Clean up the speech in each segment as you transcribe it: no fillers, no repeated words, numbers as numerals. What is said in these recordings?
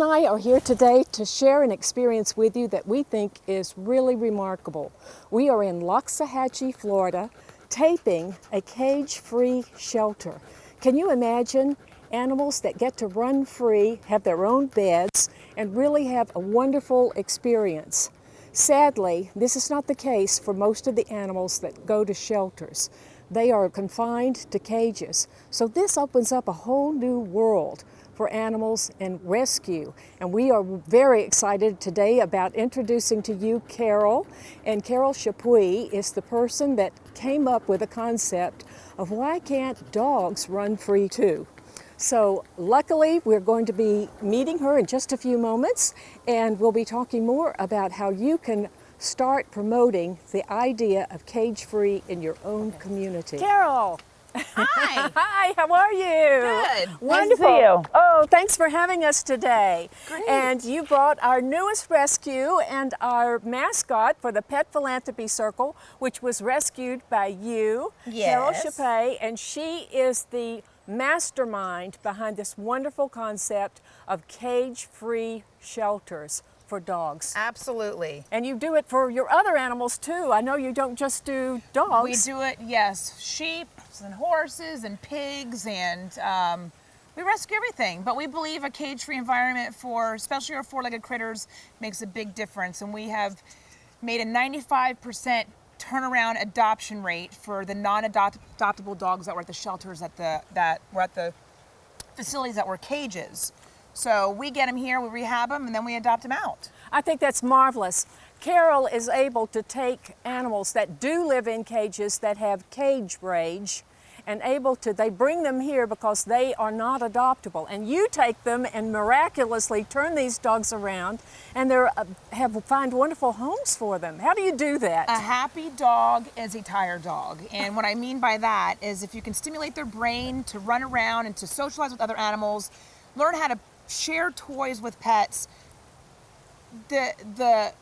and I are here today to share an experience with you that we think is really remarkable. We are in Loxahatchee, Florida, taping a cage-free shelter. Can you imagine animals that get to run free, have their own beds, and really have a wonderful experience? Sadly, this is not the case for most of the animals that go to shelters. They are confined to cages. So this opens up a whole new world for animals and rescue. And we are very excited today about introducing to you Carol. And Carol Chapuis is the person that came up with the concept of why can't dogs run free too? So luckily, we're going to be meeting her in just a few moments, and we'll be talking more about how you can start promoting the idea of cage-free in your own community. Carol! Hi! Hi, how are you? Good. Wonderful. Nice to see you. Oh, thanks for having us today. Great. And you brought our newest rescue and our mascot for the Pet Philanthropy Circle, which was rescued by you, Carol Yes. Chapuis, and she is the mastermind behind this wonderful concept of cage-free shelters for dogs. Absolutely. And you do it for your other animals too. I know you don't just do dogs. We do it, yes, sheep and horses and pigs, and we rescue everything. But we believe a cage-free environment for, especially our four-legged critters, makes a big difference. And we have made a 95% turnaround adoption rate for the non-adoptable dogs that were at the shelters that were at the facilities that were cages. So we get them here, we rehab them, and then we adopt them out. I think that's marvelous. Carol is able to take animals that do live in cages that have cage rage and they bring them here because they are not adoptable. And you take them and miraculously turn these dogs around and find wonderful homes for them. How do you do that? A happy dog is a tired dog. And what I mean by that is if you can stimulate their brain to run around and to socialize with other animals, learn how to share toys with pets, the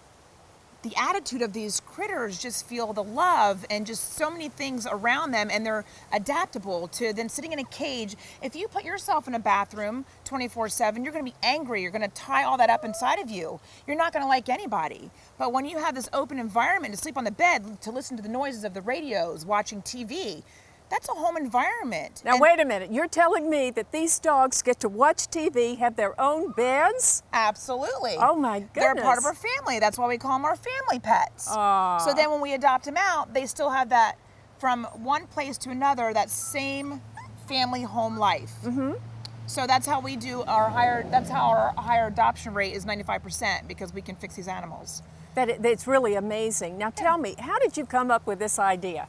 attitude of these critters just feel the love and just so many things around them, and they're adaptable to then sitting in a cage. If you put yourself in a bathroom 24/7, you're going to be angry. You're going to tie all that up inside of you. You're not going to like anybody. But when you have this open environment to sleep on the bed, to listen to the noises of the radios, watching TV, that's a home environment. Now, wait a minute. You're telling me that these dogs get to watch TV, have their own beds? Absolutely. Oh, my goodness. They're part of our family. That's why we call them our family pets. Aww. So then when we adopt them out, they still have that, from one place to another, that same family home life. Mm-hmm. So that's how we do our higher adoption rate is 95%, because we can fix these animals. It's really amazing. Now, tell me, how did you come up with this idea?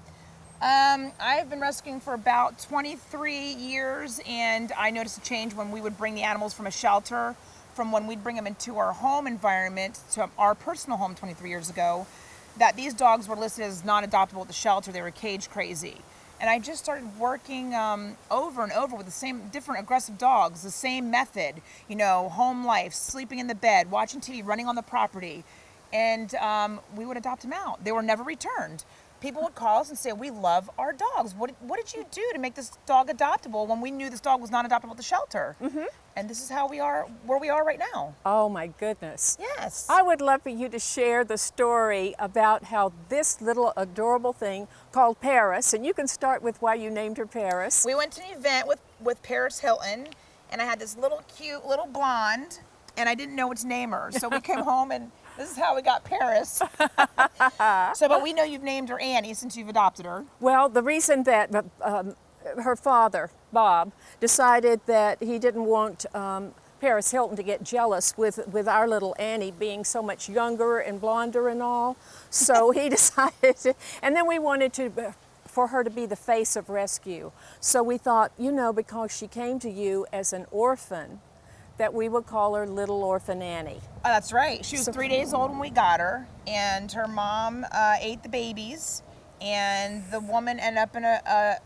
I've been rescuing for about 23 years, and I noticed a change when we would bring the animals from a shelter, from when we'd bring them into our home environment to our personal home 23 years ago, that these dogs were listed as non-adoptable at the shelter. They were cage crazy. And I just started working over and over with the same different aggressive dogs, the same method, home life, sleeping in the bed, watching TV, running on the property. And we would adopt them out. They were never returned. People would call us and say, we love our dogs. What did you do to make this dog adoptable when we knew this dog was not adoptable at the shelter? Mm-hmm. And this is how we are, where we are right now. Oh, my goodness. Yes. I would love for you to share the story about how this little adorable thing called Paris, and you can start with why you named her Paris. We went to an event with Paris Hilton, and I had this little cute little blonde, and I didn't know what to name her. So we came home, and this is how we got Paris. But we know you've named her Annie since you've adopted her. Well, the reason that her father, Bob, decided that he didn't want Paris Hilton to get jealous with our little Annie being so much younger and blonder and all. So he decided, and then we wanted for her to be the face of rescue. So we thought, because she came to you as an orphan, that we would call her Little Orphan Annie. Oh, that's right. She was 3 days old when we got her, and her mom ate the babies, and the woman ended up in a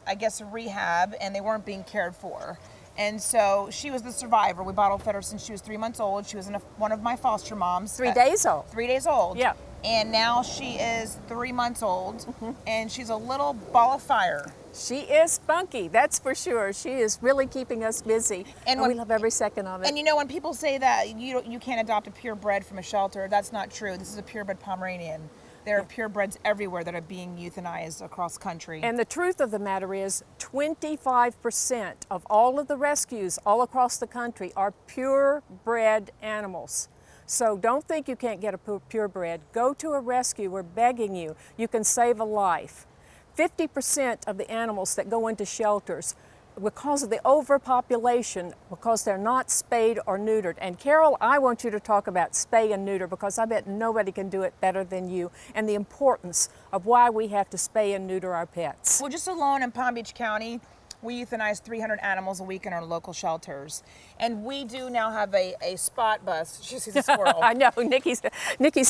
rehab, and they weren't being cared for. And so she was the survivor. We bottle fed her since she was 3 months old. She was one of my foster moms. 3 days old. 3 days old. Yeah. And now she is 3 months old, and she's a little ball of fire. She is spunky, that's for sure. She is really keeping us busy, and we love every second of it. And you know, when people say that you can't adopt a purebred from a shelter, that's not true. This is a purebred Pomeranian. There are purebreds everywhere that are being euthanized across country. And the truth of the matter is 25% of all of the rescues all across the country are purebred animals. So don't think you can't get a purebred. Go to a rescue. We're begging you. You can save a life. 50% of the animals that go into shelters, because of the overpopulation, because they're not spayed or neutered. And Carol, I want you to talk about spay and neuter, because I bet nobody can do it better than you, and the importance of why we have to spay and neuter our pets. Well, just alone in Palm Beach County, we euthanize 300 animals a week in our local shelters. And we do now have a spot bus. She sees a squirrel. I know, Nikki's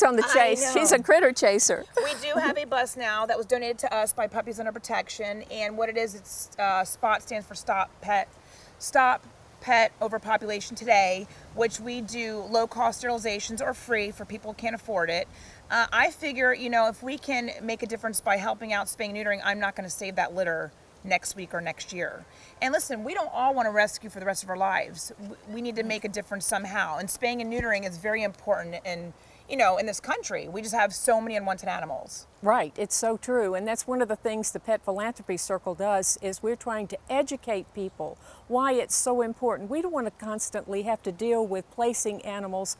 on the chase. She's a critter chaser. We do have a bus now that was donated to us by Puppies Under Protection. And what it is, it's SPOT stands for Stop Pet Overpopulation Today, which we do low-cost sterilizations or free for people who can't afford it. I figure, you know, if we can make a difference by helping out spaying and neutering, I'm not going to save that litter next week or next year. And listen, we don't all want to rescue for the rest of our lives. We need to make a difference somehow. And spaying and neutering is very important in, you know, in this country. We just have so many unwanted animals. Right, it's so true. And that's one of the things the Pet Philanthropy Circle does, is we're trying to educate people why it's so important. We don't want to constantly have to deal with placing animals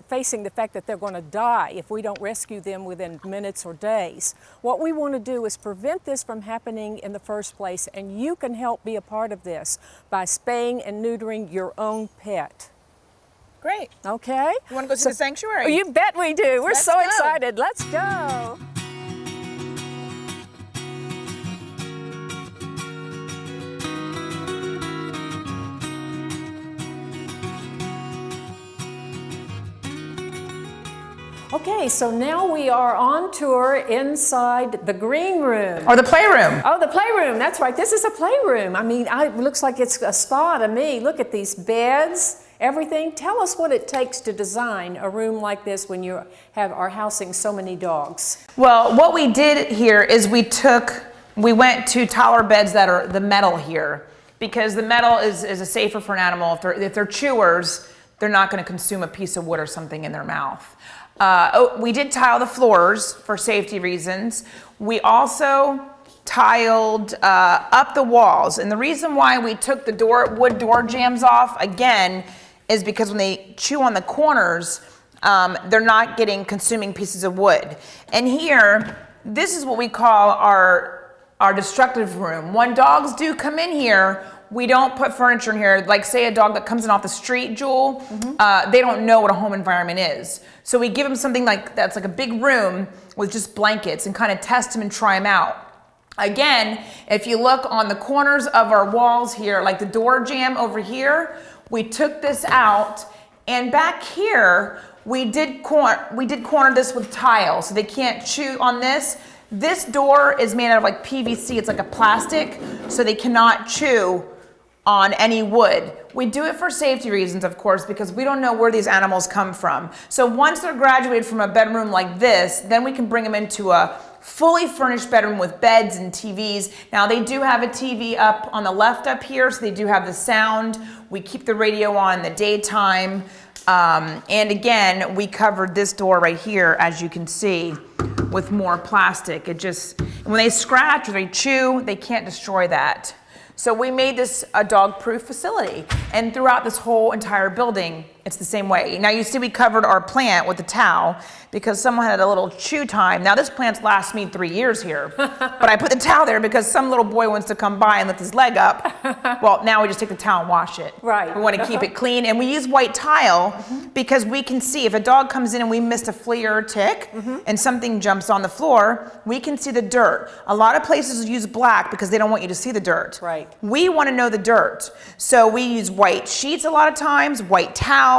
facing the fact that they're going to die if we don't rescue them within minutes or days. What we want to do is prevent this from happening in the first place, and you can help be a part of this by spaying and neutering your own pet. Great. Okay. You want to go to the sanctuary? You bet we do. We're Let's so go. excited. Let's go. Okay, so now we are on tour inside the green room. Or the playroom. Oh, the playroom, that's right. This is a playroom. I mean, it looks like it's a spa to me. Look at these beds, everything. Tell us what it takes to design a room like this when you are housing so many dogs. Well, what we did here is we went to taller beds that are the metal here, because the metal is a safer for an animal. If they're chewers, they're not going to consume a piece of wood or something in their mouth. We did tile the floors for safety reasons. We also tiled up the walls. And the reason why we took the wood door jambs off, again, is because when they chew on the corners, they're not consuming pieces of wood. And here, this is what we call our destructive room. When dogs do come in here, we don't put furniture in here. Like, say a dog that comes in off the street, Jewel, they don't know what a home environment is. So we give them something that's like a big room with just blankets and kind of test them and try them out. Again, if you look on the corners of our walls here, like the door jamb over here, we took this out, and back here, we did corner this with tile, so they can't chew on this. This door is made out of like PVC, it's like a plastic, so they cannot chew on any wood. We do it for safety reasons, of course, because we don't know where these animals come from. So once they're graduated from a bedroom like this, then we can bring them into a fully furnished bedroom with beds and TVs. Now they do have a TV up on the left up here, so they do have the sound. We keep the radio on in the daytime. And again, we covered this door right here, as you can see, with more plastic. When they scratch or they chew, they can't destroy that. So we made this a dog-proof facility, and throughout this whole entire building, it's the same way. Now you see we covered our plant with a towel because someone had a little chew time. Now this plant's lasted me 3 years here, but I put the towel there because some little boy wants to come by and lift his leg up. Well, now we just take the towel and wash it. Right. We want to keep it clean, and we use white tile because we can see if a dog comes in and we missed a flea or a tick and something jumps on the floor, we can see the dirt. A lot of places use black because they don't want you to see the dirt. Right. We want to know the dirt. So we use white sheets a lot of times, white towels,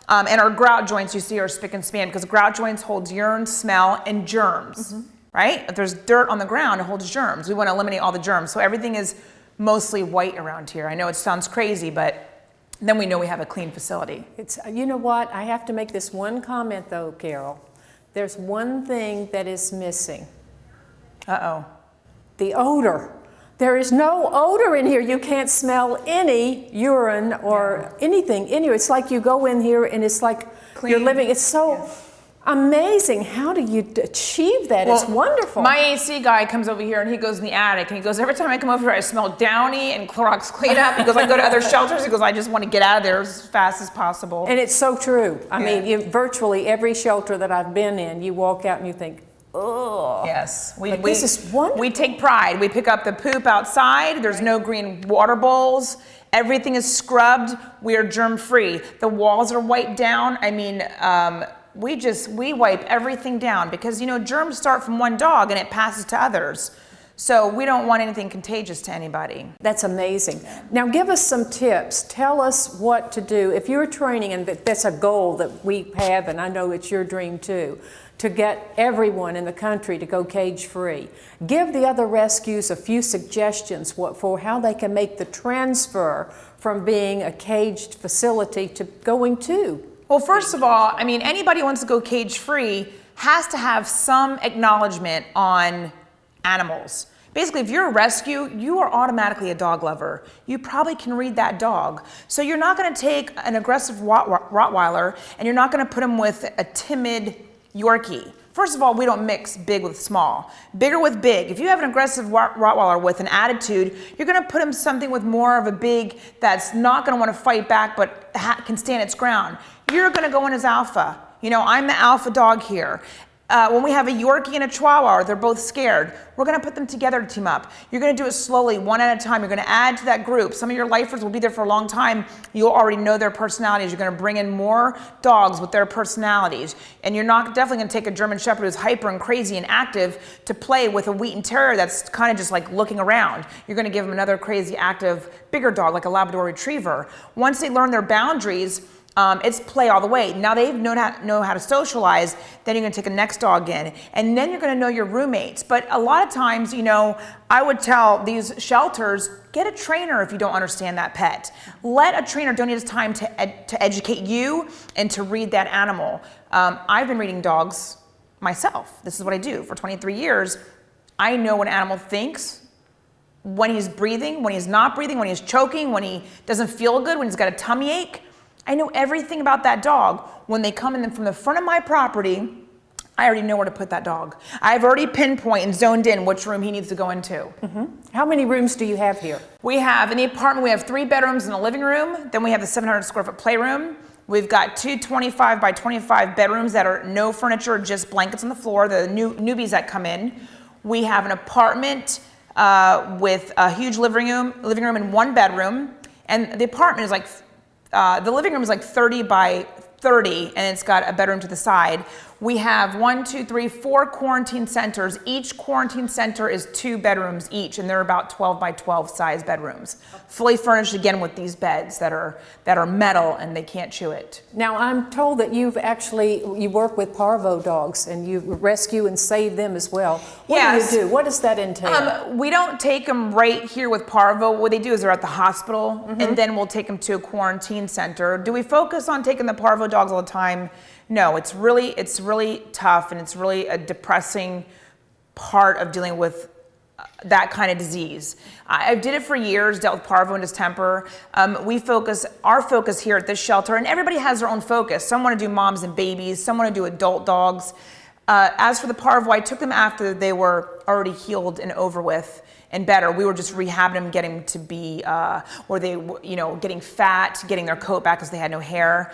and our grout joints you see are spick and span because grout joints holds urine, smell, and germs, right? If there's dirt on the ground, it holds germs. We want to eliminate all the germs. So everything is mostly white around here. I know it sounds crazy, but then we know we have a clean facility. You know what? I have to make this one comment though, Carol. There's one thing that is missing. Uh-oh. The odor. There is no odor in here. You can't smell any urine or anything in here. It's like you go in here and it's like you're living. It's so amazing. How do you achieve that? It's wonderful. My AC guy comes over here and he goes in the attic and he goes, every time I come over here, I smell Downy and Clorox cleanup. He goes, I go to other shelters. He goes, I just want to get out of there as fast as possible. And it's so true. I mean, virtually every shelter that I've been in, you walk out and you think, oh. Yes. This is wonderful. We take pride. We pick up the poop outside. There's no green water bowls. Everything is scrubbed. We are germ free. The walls are wiped down. I mean, we wipe everything down because, you know, germs start from one dog and it passes to others. So we don't want anything contagious to anybody. That's amazing. Now give us some tips. Tell us what to do. If you're training, and that's a goal that we have, and I know it's your dream too, to get everyone in the country to go cage free. Give the other rescues a few suggestions for how they can make the transfer from being a caged facility to going to. Well, first of all, I mean, anybody who wants to go cage free has to have some acknowledgement on animals. Basically, if you're a rescue, you are automatically a dog lover. You probably can read that dog. So you're not going to take an aggressive Rottweiler and you're not going to put him with a timid Yorkie. First of all, we don't mix big with small. Bigger with big. If you have an aggressive Rottweiler with an attitude, you're going to put him something with more of a big that's not going to want to fight back but can stand its ground. You're going to go in as alpha. You know, I'm the alpha dog here. When we have a Yorkie and a Chihuahua, they're both scared. We're going to put them together to team up. You're going to do it slowly, one at a time. You're going to add to that group. Some of your lifers will be there for a long time. You'll already know their personalities. You're going to bring in more dogs with their personalities. And you're not definitely going to take a German Shepherd who's hyper and crazy and active to play with a Wheaten Terrier that's kind of just like looking around. You're going to give them another crazy, active, bigger dog like a Labrador Retriever. Once they learn their boundaries, it's play all the way. Now they know how to socialize, then you're going to take a next dog in, and then you're going to know your roommates. But a lot of times, you know, I would tell these shelters, get a trainer if you don't understand that pet. Let a trainer donate his time to educate you and to read that animal. I've been reading dogs myself. This is what I do for 23 years. I know when an animal thinks, when he's breathing, when he's not breathing, when he's choking, when he doesn't feel good, when he's got a tummy ache. I know everything about that dog. When they come in from the front of my property, I already know where to put that dog. I've already pinpointed and zoned in which room he needs to go into. Mm-hmm. How many rooms do you have here? We have, in the apartment, we have 3 bedrooms and a living room. Then we have the 700 square foot playroom. We've got 2 25 by 25 bedrooms that are no furniture, just blankets on the floor, the newbies that come in. We have an apartment with a huge living room and 1 bedroom. And the apartment is like the living room is like 30 by 30, and it's got a bedroom to the side. We have 4 quarantine centers. Each quarantine center is 2 bedrooms each, and they're about 12 by 12 size bedrooms. Fully furnished again with these beds that are metal and they can't chew it. Now I'm told that you work with parvo dogs and you rescue and save them as well. What do you do? What does that entail? We don't take them right here with parvo. What they do is they're at the hospital, and then we'll take them to a quarantine center. Do we focus on taking the parvo dogs all the time? No, it's really tough, and it's really a depressing part of dealing with that kind of disease. I did it for years, dealt with parvo and distemper. Our focus here at this shelter, and everybody has their own focus. Some want to do moms and babies, some want to do adult dogs. As for the parvo, I took them after they were already healed and over with and better. We were just rehabbing them, getting them to be where they, getting fat, getting their coat back because they had no hair.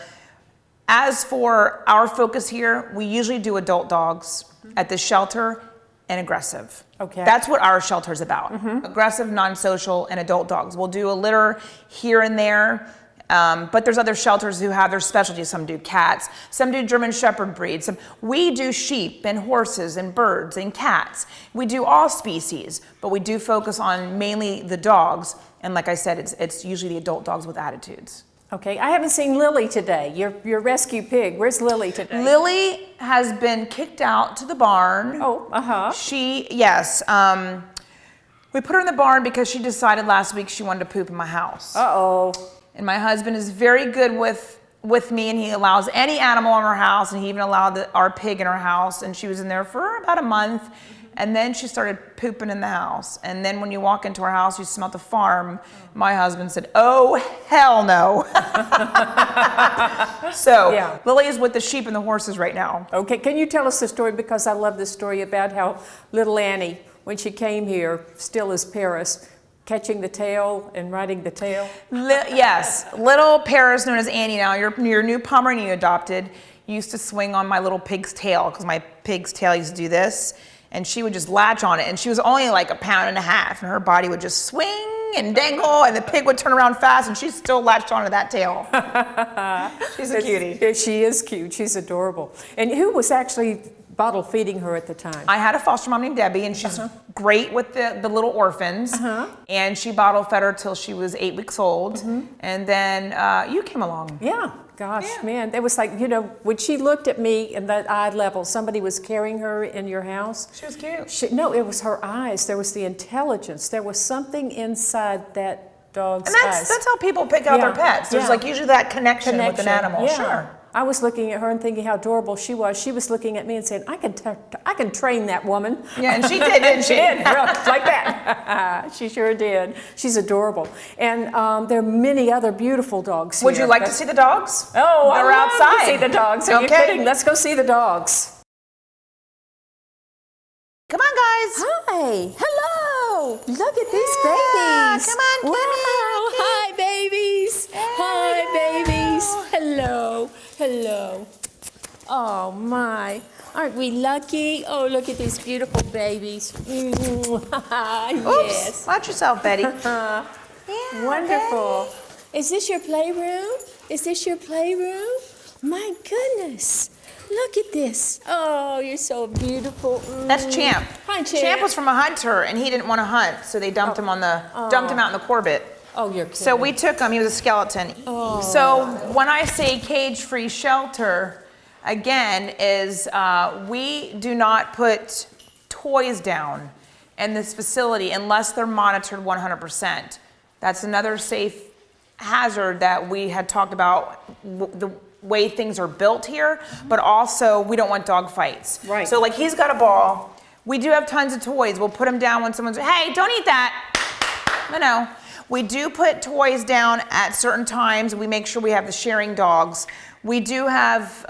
As for our focus here, we usually do adult dogs at this shelter and aggressive. Okay. That's what our shelter is about. Aggressive, non-social, and adult dogs. We'll do a litter here and there, but there's other shelters who have their specialties. Some do cats, some do German Shepherd breeds. We do sheep and horses and birds and cats. We do all species, but we do focus on mainly the dogs. And like I said, it's usually the adult dogs with attitudes. Okay, I haven't seen Lily today, your rescue pig. Where's Lily today? Lily has been kicked out to the barn. Oh, We put her in the barn because she decided last week she wanted to poop in my house. Uh-oh. And my husband is very good with me, and he allows any animal in our house, and he even allowed our pig in our house, and she was in there for about a month. And then she started pooping in the house. And then when you walk into our house, you smell the farm. My husband said, "Oh, hell no." So Yeah. Lily is with the sheep and the horses right now. Okay, can you tell us the story? Because I love this story about how little Annie, when she came here, still as Paris, catching the tail and riding the tail. Yes, little Paris, known as Annie now, your new Pomeranian you adopted, used to swing on my little pig's tail, because my pig's tail used to do this, and she would just latch on it, and she was only like 1.5 pounds, and her body would just swing and dangle, and the pig would turn around fast, and she still latched onto that tail. She's a cutie. Yeah, she is cute. She's adorable. And who was actually bottle feeding her at the time? I had a foster mom named Debbie, and she's great with the little orphans. And she bottle fed her till she was 8 weeks old. And then you came along. Yeah, gosh, man. It was like, when she looked at me in that eye level, somebody was carrying her in your house. She was cute. No, it was her eyes. There was the intelligence. There was something inside that dog's And eyes. that's how people pick out their pets. There's like usually that connection with an animal. Yeah. Sure. I was looking at her and thinking how adorable she was. She was looking at me and saying, I can train that woman. Yeah, and she did, didn't she? She did, like that. She sure did. She's adorable. And there are many other beautiful dogs here. Would you like to see the dogs? Oh, they're I love outside. to see the dogs. Are you Okay. kidding? Let's go see the dogs. Come on, guys. Hi. Hello. Look at these Yeah, babies. come on, Wow. kitty. Hi, babies. Hi, babies. Hello. Hello. Oh, my. Aren't we lucky? Oh, look at these beautiful babies. Yes. Watch yourself, Betty. Wonderful. Is this your playroom? Is this your playroom? My goodness. Look at this. Oh, you're so beautiful. That's Champ. Hi, Champ. Champ was from a hunter, and he didn't want to hunt, so they dumped him dumped him out in the Corbett. Oh, you're kidding. So we took him. He was a skeleton. So when I say cage-free shelter, again, is we do not put toys down in this facility unless they're monitored 100%. That's another safe hazard that we had talked about, the way things are built here, but also we don't want dog fights. Right. So like he's got a ball. We do have tons of toys. We'll put them down when someone's, hey, don't eat that. No. We do put toys down at certain times. We make sure we have the sharing dogs. We do have,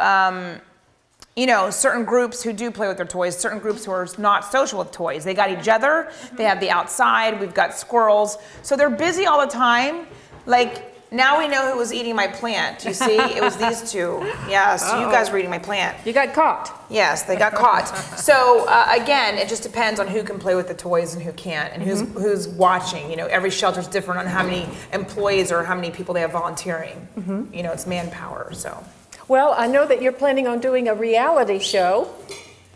certain groups who do play with their toys, certain groups who are not social with toys. They got each other, they have the outside, we've got squirrels. So they're busy all the time. Like, now we know who was eating my plant. You see, it was these two. Yes, you guys were eating my plant. You got caught. Yes, they got caught. So again, it just depends on who can play with the toys and who can't, and who's watching. Every shelter's different on how many employees or how many people they have volunteering. It's manpower. So. Well, I know that you're planning on doing a reality show.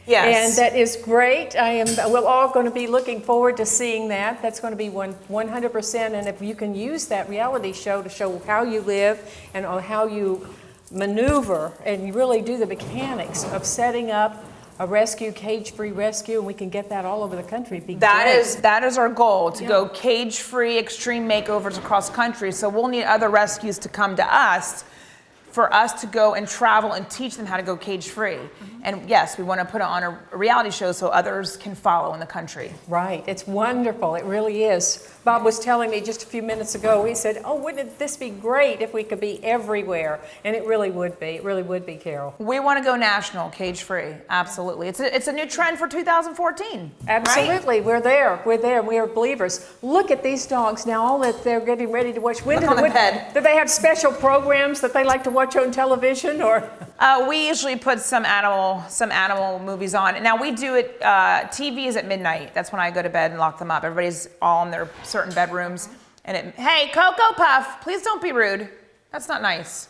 Yes. And that is great. We're all going to be looking forward to seeing that. That's going to be 100%. And if you can use that reality show to show how you live and how you maneuver and you really do the mechanics of setting up a rescue, cage-free rescue, and we can get that all over the country. That is our goal, to go cage-free extreme makeovers across country. So we'll need other rescues to come to us for us to go and travel and teach them how to go cage-free. And yes, we want to put it on a reality show so others can follow in the country. Right, it's wonderful, it really is. Bob was telling me just a few minutes ago, he said, oh, wouldn't this be great if we could be everywhere? And it really would be, Carol. We want to go national, cage-free, absolutely. It's a new trend for 2014. Absolutely, right? we're there, we are believers. Look at these dogs now, all that they're getting ready to watch. Look on the bed. Do they have special programs that they like to watch on television, or? We usually put some animal movies on. Now we do it, TV is at midnight. That's when I go to bed and lock them up. Everybody's all in their certain bedrooms. And hey, Cocoa Puff, please don't be rude. That's not nice.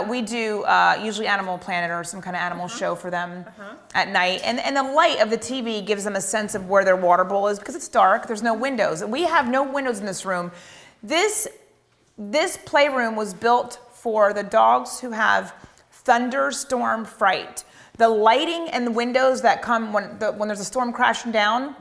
We do usually Animal Planet or some kind of animal show for them at night. And the light of the TV gives them a sense of where their water bowl is because it's dark. There's no windows. We have no windows in this room. This playroom was built for the dogs who have thunderstorm fright. The lighting and the windows that come when there's a storm crashing down,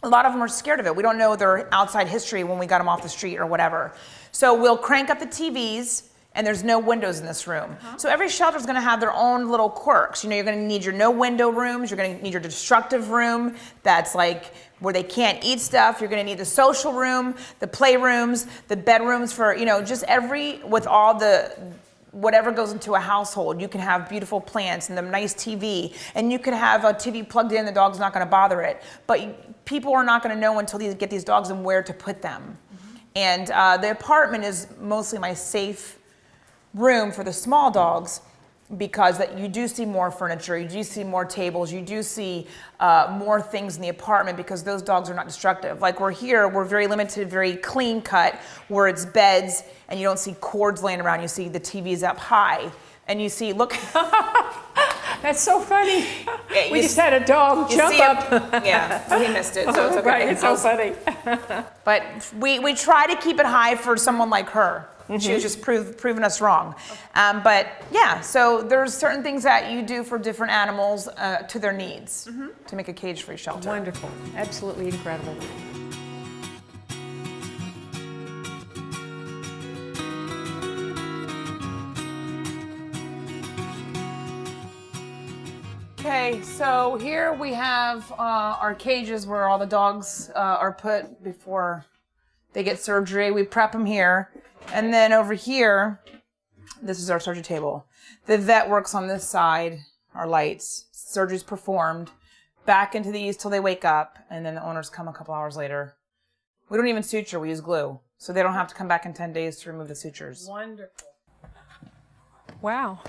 a lot of them are scared of it. We don't know their outside history when we got them off the street or whatever. So we'll crank up the TVs and there's no windows in this room. So every shelter is going to have their own little quirks. You know, you're going to need your no window rooms. You're going to need your destructive room that's like where they can't eat stuff. You're going to need the social room, the playrooms, the bedrooms for, you know, just with all the whatever goes into a household. You can have beautiful plants and the nice TV, and you can have a TV plugged in. The dog's not going to bother it, but people are not going to know until they get these dogs and where to put them. And the apartment is mostly my safe room for the small dogs, because that you do see more furniture, you do see more tables, you do see more things in the apartment, because those dogs are not destructive. Like we're here, we're very limited, very clean cut, where it's beds and you don't see cords laying around. You see the TV's up high, and you see, look. That's so funny. Yeah, We just had a dog jump up. Yeah, he missed it, so it's okay. Right, it's so funny. But we try to keep it high for someone like her. She was just proving us wrong. But yeah, so there's certain things that you do for different animals to their needs to make a cage-free shelter. Wonderful. Absolutely incredible. Okay, so here we have our cages where all the dogs are put before they get surgery. We prep them here. And then over here, this is our surgery table. The vet works on this side, our lights. Surgery's performed. Back into these till they wake up, and then the owners come a couple hours later. We don't even suture, we use glue. So they don't have to come back in 10 days to remove the sutures. Wonderful. Wow.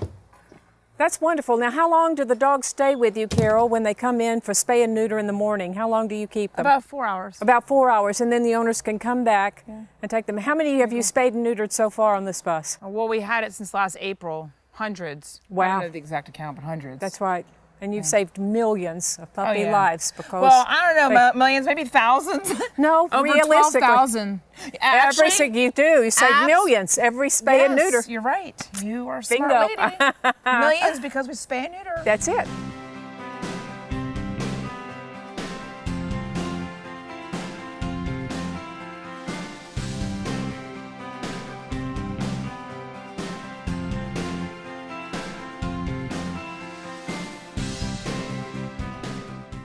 That's wonderful. Now, how long do the dogs stay with you, Carol, when they come in for spay and neuter in the morning? How long do you keep them? About 4 hours. About 4 hours, and then the owners can come back and take them. How many have you spayed and neutered so far on this bus? Well, we had it since last April. Hundreds. Wow. I don't know the exact account, but hundreds. That's right. And you've saved millions of puppy lives because... Well, I don't know, millions, maybe thousands. No, Over realistically. 12,000. You do. You save millions every spay and neuter. You're right. You are a Bingo. smart lady. Millions because we spay and neuter. That's it.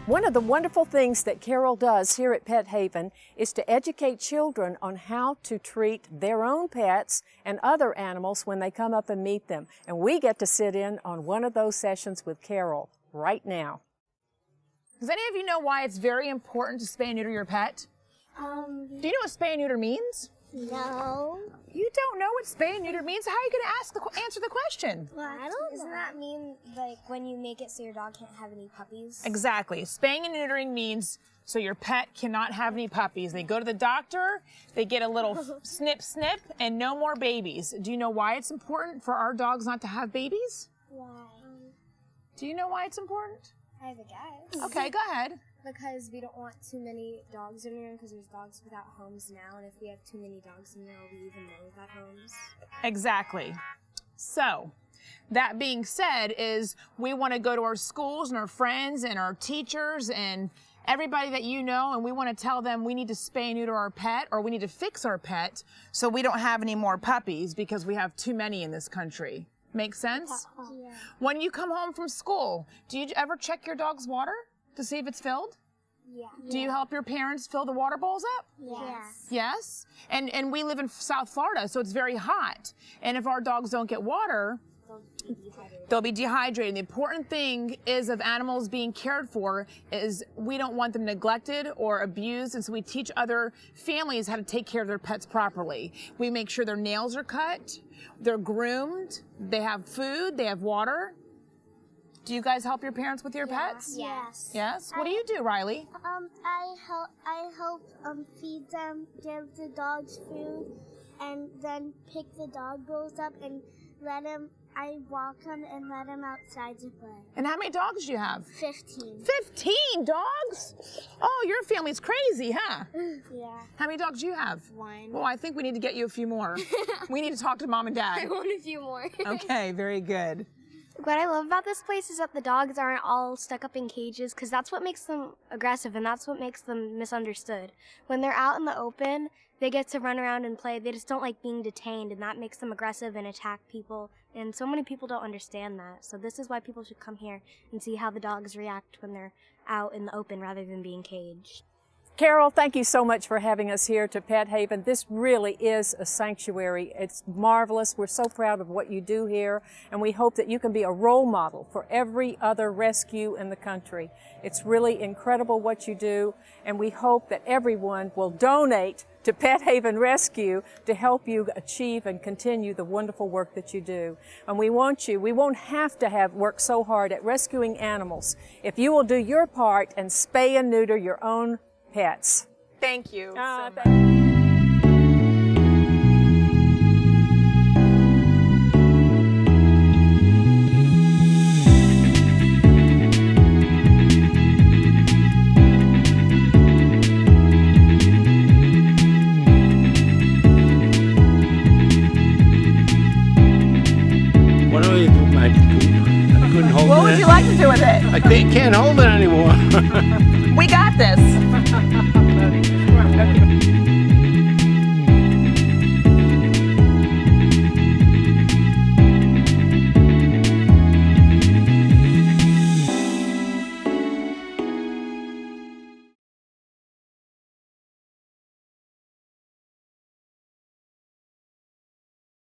One of the wonderful things that Carol does here at Pet Haven is to educate children on how to treat their own pets and other animals when they come up and meet them. And we get to sit in on one of those sessions with Carol right now. Does any of you know why it's very important to spay and neuter your pet? Do you know what spay and neuter means? No. You don't know what spay and neuter means? How are you going to answer the question? Well, I don't. Doesn't that mean like when you make it so your dog can't have any puppies? Exactly. Spaying and neutering means so your pet cannot have any puppies. They go to the doctor, they get a little snip, and no more babies. Do you know why it's important for our dogs not to have babies? Why? Do you know why it's important? I have a guess. Okay, go ahead. Because we don't want too many dogs in here because there's dogs without homes now, and if we have too many dogs in there, we even know without homes. Exactly. So, that being said is we want to go to our schools and our friends and our teachers and everybody that you know, and we want to tell them we need to spay and neuter our pet, or we need to fix our pet so we don't have any more puppies because we have too many in this country. Make sense? Yeah. When you come home from school, do you ever check your dog's water to see if it's filled? Yeah. Do you help your parents fill the water bowls up? Yes. Yes? And we live in South Florida, so it's very hot. And if our dogs don't get water, they'll be dehydrated. The important thing is of animals being cared for is we don't want them neglected or abused, and so we teach other families how to take care of their pets properly. We make sure their nails are cut, they're groomed, they have food, they have water. Do you guys help your parents with your pets? Yes. Yes? What do you do, Riley? I help feed them, give the dogs food, and then pick the dog bowls up and I walk them and let them outside to play. And how many dogs do you have? 15. 15 dogs? Oh, your family's crazy, huh? Yeah. How many dogs do you have? 1. Well, I think we need to get you a few more. We need to talk to Mom and I Dad. want a few more. Okay, very good. What I love about this place is that the dogs aren't all stuck up in cages, because that's what makes them aggressive and that's what makes them misunderstood. When they're out in the open, they get to run around and play. They just don't like being detained, and that makes them aggressive and attack people. And so many people don't understand that. So this is why people should come here and see how the dogs react when they're out in the open rather than being caged. Carol, thank you so much for having us here to Pet Haven. This really is a sanctuary. It's marvelous. We're so proud of what you do here, and we hope that you can be a role model for every other rescue in the country. It's really incredible what you do, and we hope that everyone will donate to Pet Haven Rescue to help you achieve and continue the wonderful work that you do. And we won't have to work so hard at rescuing animals if you will do your part and spay and neuter your own pets. Thank you so much. What do we do with my poop? I couldn't hold it. What would you like to do with it? I can't hold it anymore. We got this.